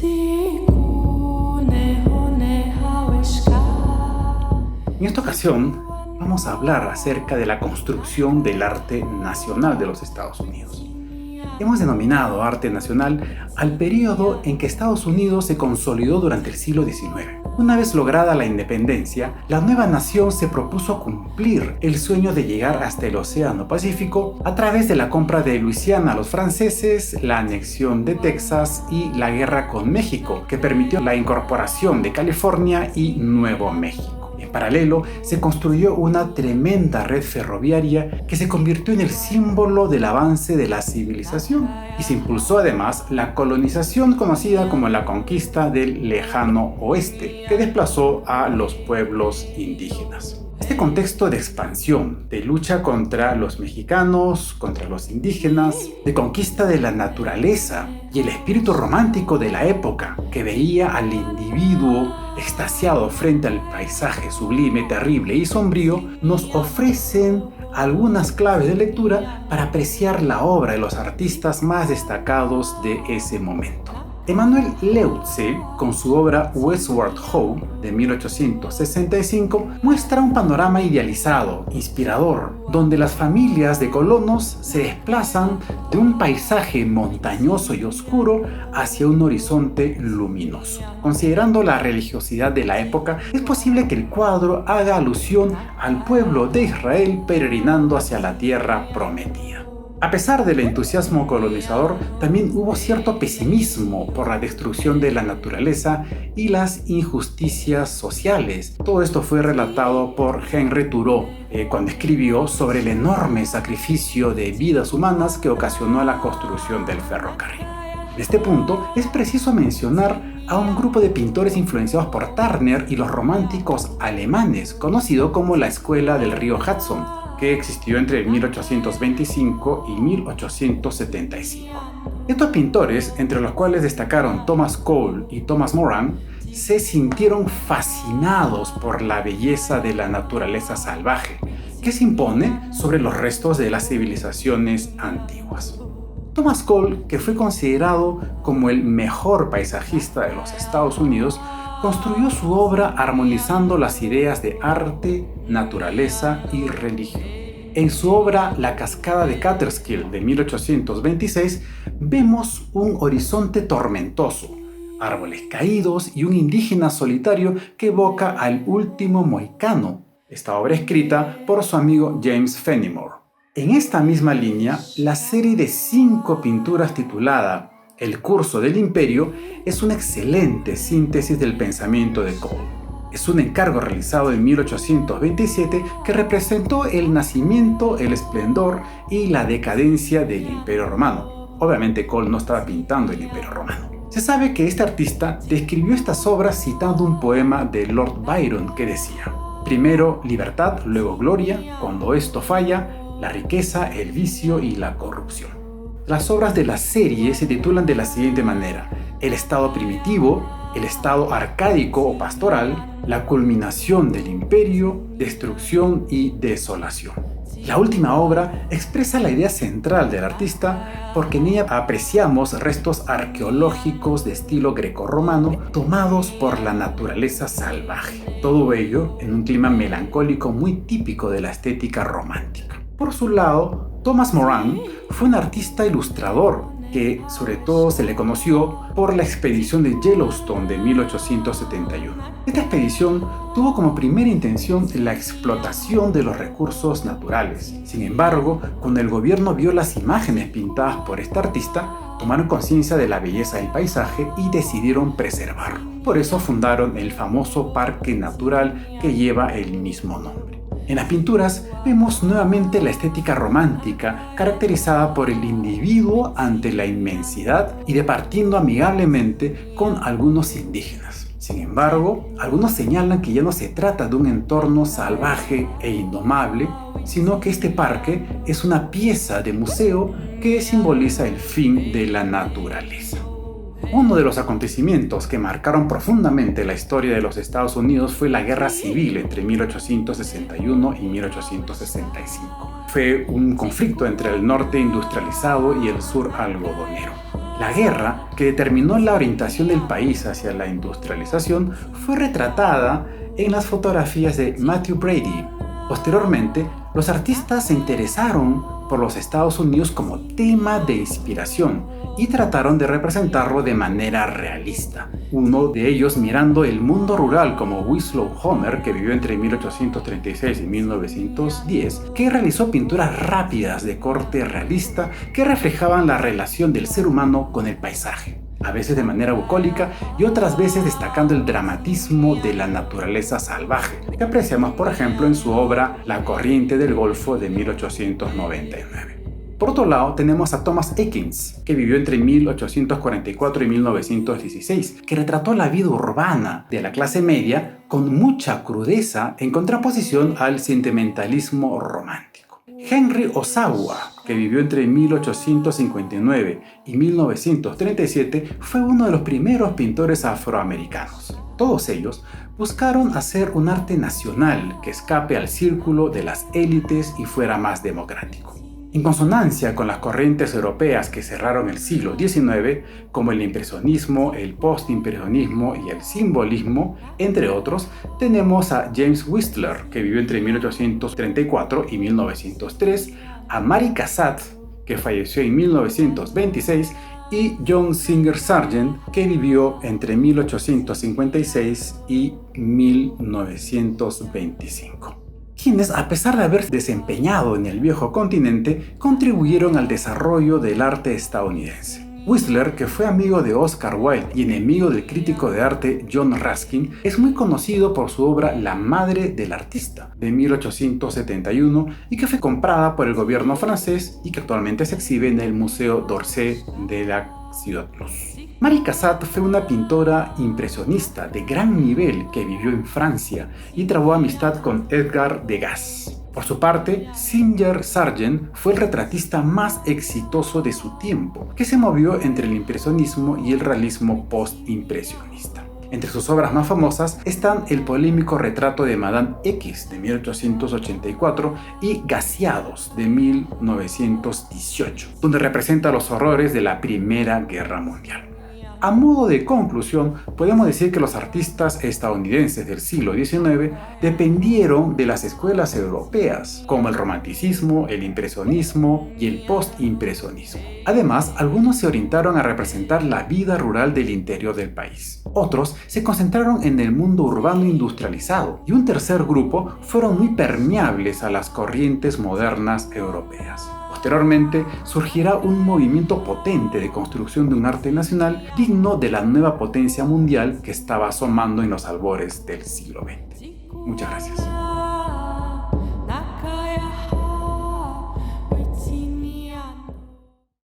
En esta ocasión vamos a hablar acerca de la construcción del arte nacional de los Estados Unidos. Hemos denominado arte nacional al periodo en que Estados Unidos se consolidó durante el siglo XIX. Una vez lograda la independencia, la nueva nación se propuso cumplir el sueño de llegar hasta el Océano Pacífico a través de la compra de Luisiana a los franceses, la anexión de Texas y la guerra con México, que permitió la incorporación de California y Nuevo México. En paralelo, se construyó una tremenda red ferroviaria que se convirtió en el símbolo del avance de la civilización y se impulsó además la colonización conocida como la conquista del lejano oeste, que desplazó a los pueblos indígenas. Este contexto de expansión, de lucha contra los mexicanos, contra los indígenas, de conquista de la naturaleza y el espíritu romántico de la época, que veía al individuo extasiado frente al paisaje sublime, terrible y sombrío, nos ofrecen algunas claves de lectura para apreciar la obra de los artistas más destacados de ese momento. Emmanuel Leutze, con su obra Westward Ho! De 1865, muestra un panorama idealizado, inspirador, donde las familias de colonos se desplazan de un paisaje montañoso y oscuro hacia un horizonte luminoso. Considerando la religiosidad de la época, es posible que el cuadro haga alusión al pueblo de Israel peregrinando hacia la tierra prometida. A pesar del entusiasmo colonizador, también hubo cierto pesimismo por la destrucción de la naturaleza y las injusticias sociales. Todo esto fue relatado por Henry Thoreau cuando escribió sobre el enorme sacrificio de vidas humanas que ocasionó la construcción del ferrocarril. En este punto, es preciso mencionar a un grupo de pintores influenciados por Turner y los románticos alemanes, conocido como la Escuela del Río Hudson, que existió entre 1825 y 1875. Estos pintores, entre los cuales destacaron Thomas Cole y Thomas Moran, se sintieron fascinados por la belleza de la naturaleza salvaje, que se impone sobre los restos de las civilizaciones antiguas. Thomas Cole, que fue considerado como el mejor paisajista de los Estados Unidos, construyó su obra armonizando las ideas de arte, naturaleza y religión. En su obra La cascada de Catskill de 1826 vemos un horizonte tormentoso, árboles caídos y un indígena solitario que evoca al último mohicano. Esta obra escrita por su amigo James Fenimore. En esta misma línea, la serie de 5 pinturas titulada El curso del imperio es una excelente síntesis del pensamiento de Cole. Es un encargo realizado en 1827 que representó el nacimiento, el esplendor y la decadencia del Imperio Romano. Obviamente Cole no estaba pintando el Imperio Romano. Se sabe que este artista describió estas obras citando un poema de Lord Byron que decía: primero libertad, luego gloria, cuando esto falla, la riqueza, el vicio y la corrupción. Las obras de la serie se titulan de la siguiente manera: el estado primitivo, el estado arcádico o pastoral, la culminación del imperio, destrucción y desolación. La última obra expresa la idea central del artista porque en ella apreciamos restos arqueológicos de estilo grecorromano tomados por la naturaleza salvaje. Todo ello en un clima melancólico muy típico de la estética romántica. Por su lado, Thomas Moran fue un artista ilustrador que sobre todo se le conoció por la expedición de Yellowstone de 1871. Esta expedición tuvo como primera intención la explotación de los recursos naturales. Sin embargo, cuando el gobierno vio las imágenes pintadas por este artista, tomaron conciencia de la belleza del paisaje y decidieron preservarlo. Por eso fundaron el famoso parque natural que lleva el mismo nombre. En las pinturas vemos nuevamente la estética romántica, caracterizada por el individuo ante la inmensidad y departiendo amigablemente con algunos indígenas. Sin embargo, algunos señalan que ya no se trata de un entorno salvaje e indomable, sino que este parque es una pieza de museo que simboliza el fin de la naturaleza. Uno de los acontecimientos que marcaron profundamente la historia de los Estados Unidos fue la Guerra Civil entre 1861 y 1865. Fue un conflicto entre el norte industrializado y el sur algodonero. La guerra, que determinó la orientación del país hacia la industrialización, fue retratada en las fotografías de Matthew Brady. Posteriormente, los artistas se interesaron por los Estados Unidos como tema de inspiración y trataron de representarlo de manera realista. Uno de ellos mirando el mundo rural como Winslow Homer, que vivió entre 1836 y 1910, que realizó pinturas rápidas de corte realista que reflejaban la relación del ser humano con el paisaje, a veces de manera bucólica y otras veces destacando el dramatismo de la naturaleza salvaje, que apreciamos por ejemplo en su obra La corriente del Golfo de 1899. Por otro lado, tenemos a Thomas Eakins, que vivió entre 1844 y 1916, que retrató la vida urbana de la clase media con mucha crudeza en contraposición al sentimentalismo romántico. Henry Ozawa, que vivió entre 1859 y 1937, fue uno de los primeros pintores afroamericanos. Todos ellos buscaron hacer un arte nacional que escape al círculo de las élites y fuera más democrático. En consonancia con las corrientes europeas que cerraron el siglo XIX, como el impresionismo, el postimpresionismo y el simbolismo, entre otros, tenemos a James Whistler, que vivió entre 1834 y 1903, a Mary Cassatt, que falleció en 1926, y John Singer Sargent, que vivió entre 1856 y 1925. Quienes, a pesar de haberse desempeñado en el viejo continente, contribuyeron al desarrollo del arte estadounidense. Whistler, que fue amigo de Oscar Wilde y enemigo del crítico de arte John Ruskin, es muy conocido por su obra La madre del artista, de 1871, y que fue comprada por el gobierno francés y que actualmente se exhibe en el Museo d'Orsay de la Ciudad Plus. Mary Cassatt fue una pintora impresionista de gran nivel que vivió en Francia y trabó amistad con Edgar Degas. Por su parte, Singer Sargent fue el retratista más exitoso de su tiempo, que se movió entre el impresionismo y el realismo postimpresionista. Entre sus obras más famosas están el polémico retrato de Madame X de 1884 y Gaseados de 1918, donde representa los horrores de la Primera Guerra Mundial. A modo de conclusión, podemos decir que los artistas estadounidenses del siglo XIX dependieron de las escuelas europeas, como el romanticismo, el impresionismo y el postimpresionismo. Además, algunos se orientaron a representar la vida rural del interior del país. Otros se concentraron en el mundo urbano industrializado, y un tercer grupo fueron muy permeables a las corrientes modernas europeas. Posteriormente, surgirá un movimiento potente de construcción de un arte nacional digno de la nueva potencia mundial que estaba asomando en los albores del siglo XX. Muchas gracias.